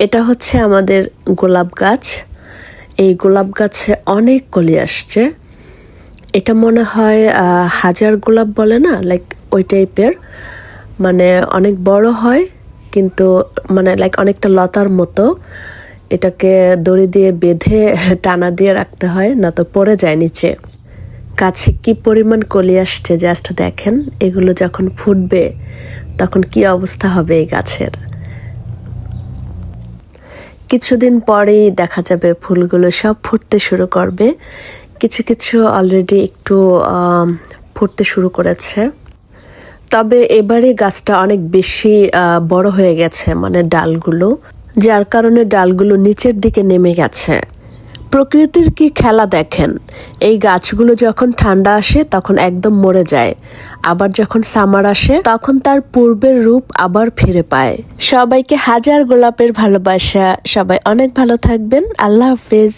এটা হচ্ছে আমাদের গোলাপ গাছ। এই গোলাপ গাছে অনেক কলি আসছে। এটা মনে হয় হাজার গোলাপ বলে না, লাইক ওই টাইপের, মানে অনেক বড় হয় কিন্তু মানে লাইক অনেকটা লতার মতো। এটাকে দড়ি দিয়ে বেঁধে টানা দিয়ে রাখতে হয়, না তো পড়ে যায় নিচে। গাছে কি পরিমাণ কলি আসছে জাস্ট দেখেন। এগুলো যখন ফুটবে তখন কি অবস্থা হবে এই গাছের। কিছুদিন পরেই দেখা যাবে ফুলগুলো সব ফুটতে শুরু করবে। কিছু কিছু অলরেডি একটু ফুটতে শুরু করেছে। তবে এবারে গাছটা অনেক বেশি বড় হয়ে গেছে, মানে ডালগুলো, যার কারণে ডালগুলো নিচের দিকে নেমে গেছে। প্রকৃতির কি খেলা দেখেন। এই গাছগুলো যখন ঠান্ডা আসে তখন একদম মরে যায়, আবার যখন সামার আসে তখন তার পূর্বের রূপ আবার ফিরে পায়। সবাইকে হাজার গোলাপের ভালোবাসা। সবাই অনেক ভালো থাকবেন। আল্লাহ হাফেজ।